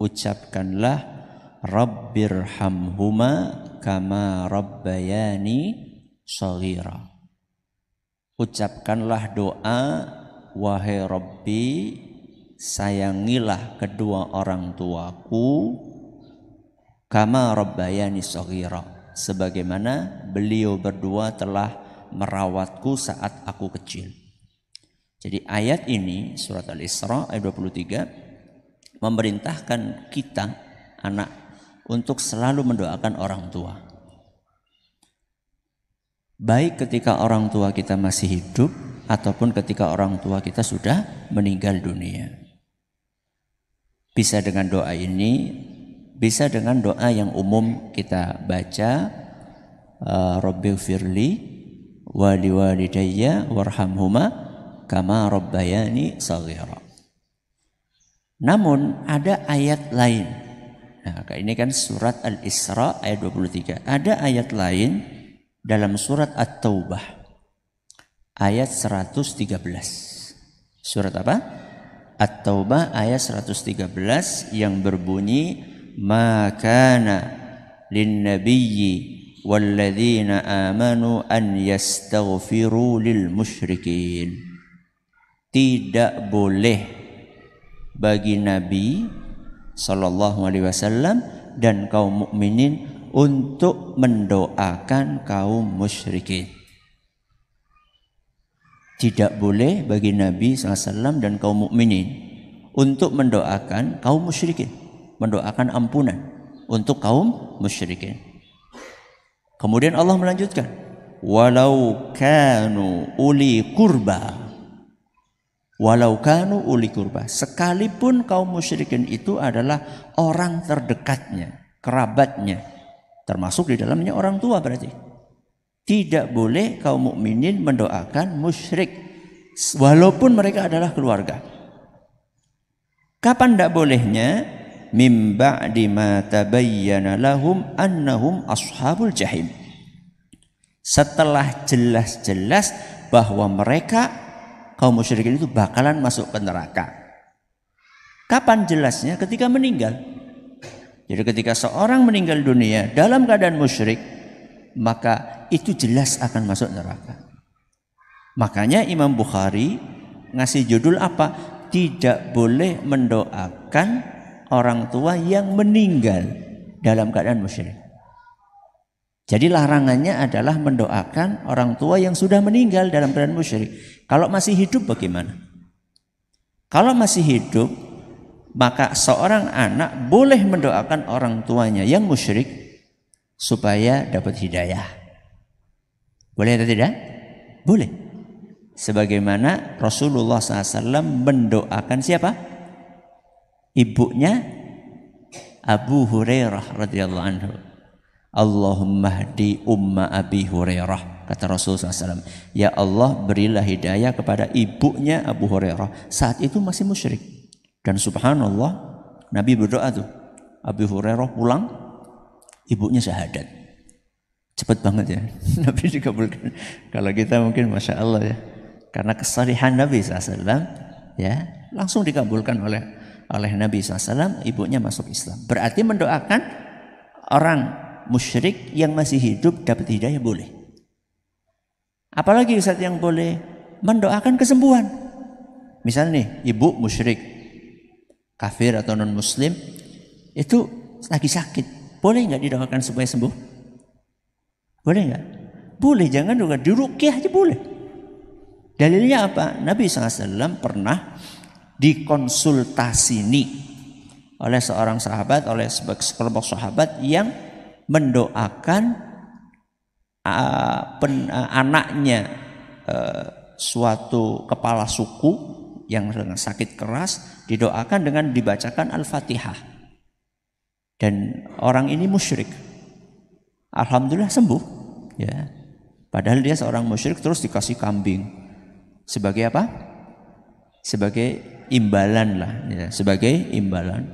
ucapkanlah Rabbirhamhuma kama rabbayani shaghira. Ucapkanlah doa, wahai Rabbi, sayangilah kedua orang tuaku kama rabbayani shaghira, sebagaimana beliau berdua telah merawatku saat aku kecil. Jadi ayat ini surat Al-Isra ayat 23 memerintahkan kita anak untuk selalu mendoakan orang tua. Baik ketika orang tua kita masih hidup ataupun ketika orang tua kita sudah meninggal dunia. Bisa dengan doa ini, bisa dengan doa yang umum kita baca, Rabbighfirli wa liwalidayya warhamhuma kama rabbayani shaghira. Namun ada ayat lain. Nah, ini kan surat Al-Isra ayat 23. Ada ayat lain dalam surat At-Taubah ayat 113. Surat apa? At-Taubah ayat 113 yang berbunyi, ma kana lin-nabiyyi walladzina amanu an yastaghfiru lil musyrikin. Tidak boleh bagi Nabi sallallahu alaihi wasallam dan kaum mukminin untuk mendoakan kaum musyrikin. Tidak boleh bagi Nabi SAW dan kaum mukminin untuk mendoakan kaum musyrikin, mendoakan ampunan untuk kaum musyrikin. Kemudian Allah melanjutkan, walau kanu uli kurba. Walau kanu uli kurba, sekalipun kaum musyrikin itu adalah orang terdekatnya, kerabatnya, termasuk di dalamnya orang tua berarti. Tidak boleh kaum mukminin mendoakan musyrik walaupun mereka adalah keluarga. Kapan tidak bolehnya? Mim ba'di ma tabayyana lahum annahum ashabul jahim. Setelah jelas-jelas bahwa mereka kaum musyrikin itu bakalan masuk ke neraka. Kapan jelasnya? Ketika meninggal. Jadi ketika seorang meninggal dunia dalam keadaan musyrik, maka itu jelas akan masuk neraka. Makanya Imam Bukhari ngasih judul apa? Tidak boleh mendoakan orang tua yang meninggal dalam keadaan musyrik. Jadi larangannya adalah mendoakan orang tua yang sudah meninggal dalam keadaan musyrik. Kalau masih hidup bagaimana? Kalau masih hidup, maka seorang anak boleh mendoakan orang tuanya yang musyrik supaya dapat hidayah. Boleh atau tidak? Boleh. Sebagaimana Rasulullah SAW mendoakan siapa? Ibunya Abu Hurairah radhiyallahu anhu. Allahumma hdi umma Abi Hurairah, kata Rasulullah SAW. Ya Allah, berilah hidayah kepada ibunya Abu Hurairah. Saat itu masih musyrik. Dan subhanallah, Nabi berdoa tuh. Abu Hurairah pulang, ibunya syahadat. Cepat banget ya. Nabi dikabulkan. Kalau kita mungkin Masya Allah ya. Karena kesalihan Nabi SAW, ya, langsung dikabulkan oleh Nabi SAW, ibunya masuk Islam. Berarti mendoakan orang musyrik yang masih hidup dapat hidayah boleh. Apalagi Ustaz yang boleh mendoakan kesembuhan. Misalnya nih, ibu musyrik, kafir atau non muslim, itu lagi sakit, boleh nggak didoakan supaya sembuh? Boleh nggak? Boleh, jangan juga diruqyah aja boleh. Dalilnya apa? Nabi SAW pernah dikonsultasini oleh seorang sahabat, oleh sekelompok sahabat yang mendoakan anaknya suatu kepala suku yang sakit keras, didoakan dengan dibacakan Al-Fatihah. Dan orang ini musyrik. Alhamdulillah sembuh, ya. Padahal dia seorang musyrik, terus dikasih kambing sebagai apa? Sebagai imbalan lah, ya, sebagai imbalan.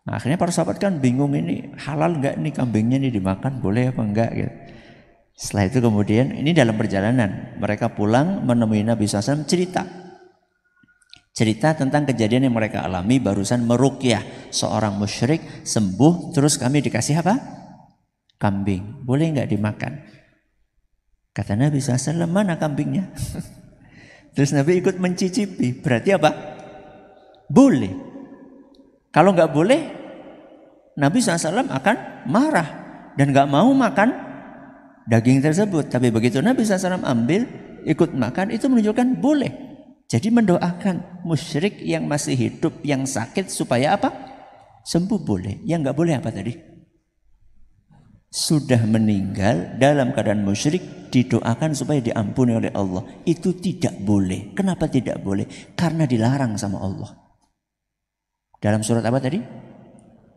Nah, akhirnya para sahabat kan bingung, ini halal enggak nih kambingnya ini dimakan, boleh apa enggak gitu. Setelah itu kemudian ini dalam perjalanan mereka pulang menemui Nabi SAW, cerita Cerita tentang kejadian yang mereka alami barusan meruqyah seorang musyrik sembuh, terus kami dikasih apa? Kambing. Boleh nggak dimakan? Kata Nabi SAW, mana kambingnya? Terus Nabi ikut mencicipi. Berarti apa? Boleh. Kalau nggak boleh, Nabi SAW akan marah dan nggak mau makan daging tersebut. Tapi begitu Nabi SAW ambil, ikut makan, itu menunjukkan boleh. Jadi mendoakan musyrik yang masih hidup, yang sakit supaya apa? Sembuh boleh. Yang nggak boleh apa tadi? Sudah meninggal dalam keadaan musyrik didoakan supaya diampuni oleh Allah. Itu tidak boleh. Kenapa tidak boleh? Karena dilarang sama Allah. Dalam surat apa tadi?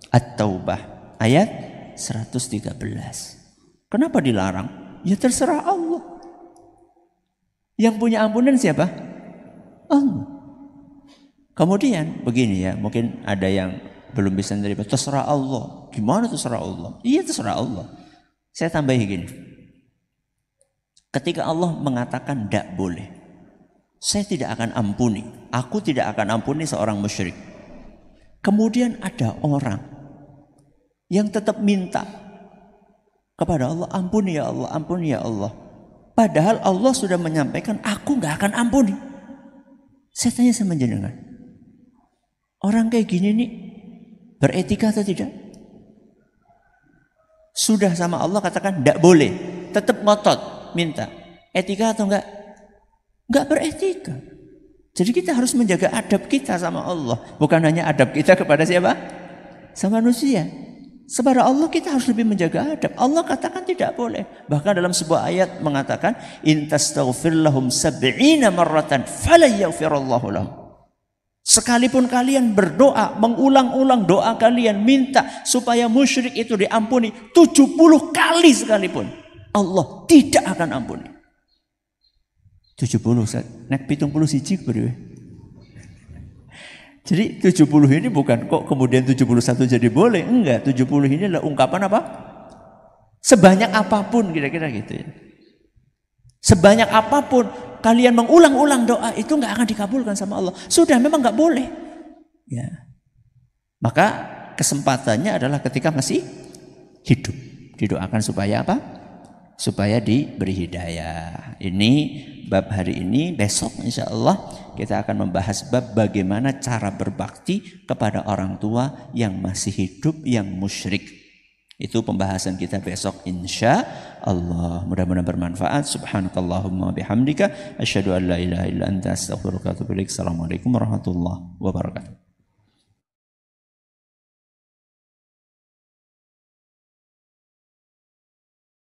At-Taubah ayat 113. Kenapa dilarang? Ya terserah Allah. Yang punya ampunan siapa? Allah. Kemudian begini ya, mungkin ada yang belum bisa menerima. Terserah Allah. Gimana terserah Allah? Iya terserah Allah. Saya tambahi gini. Ketika Allah mengatakan tidak boleh, saya tidak akan ampuni. Aku tidak akan ampuni seorang musyrik. Kemudian ada orang yang tetap minta kepada Allah, ampuni ya Allah, ampuni ya Allah. Padahal Allah sudah menyampaikan, aku nggak akan ampuni. Saya tanya sama jenengan, orang kayak gini nih beretika atau tidak? Sudah sama Allah katakan tidak boleh, tetap ngotot minta. Etika atau enggak? Enggak beretika. Jadi kita harus menjaga adab kita sama Allah, bukan hanya adab kita kepada siapa? Sama manusia. Kepada Allah kita harus lebih menjaga adab. Allah katakan tidak boleh. Bahkan dalam sebuah ayat mengatakan, in tastaghfir lahum 70 marratan fala yaghfirallahu lahum. Sekalipun kalian berdoa, mengulang-ulang doa kalian, minta supaya musyrik itu diampuni 70 kali sekalipun, Allah tidak akan ampuni. 70, nek 70 siji beriwe. Jadi 70 ini bukan kok kemudian 71 jadi boleh. Enggak, 70 ini adalah ungkapan apa? Sebanyak apapun kira-kira gitu ya. Sebanyak apapun kalian mengulang-ulang doa itu enggak akan dikabulkan sama Allah. Sudah memang enggak boleh. Ya. Maka kesempatannya adalah ketika masih hidup. Didoakan supaya apa? Supaya diberi hidayah. Ini bab hari ini. Besok insya Allah kita akan membahas bab bagaimana cara berbakti kepada orang tua yang masih hidup, yang musyrik. Itu pembahasan kita besok insya Allah. Mudah-mudahan bermanfaat. Subhanakallahumma bihamdika asyhadu an la ilaha illa anta astaghfiruka wa atubu ilaik. Assalamualaikum warahmatullahi wabarakatuh.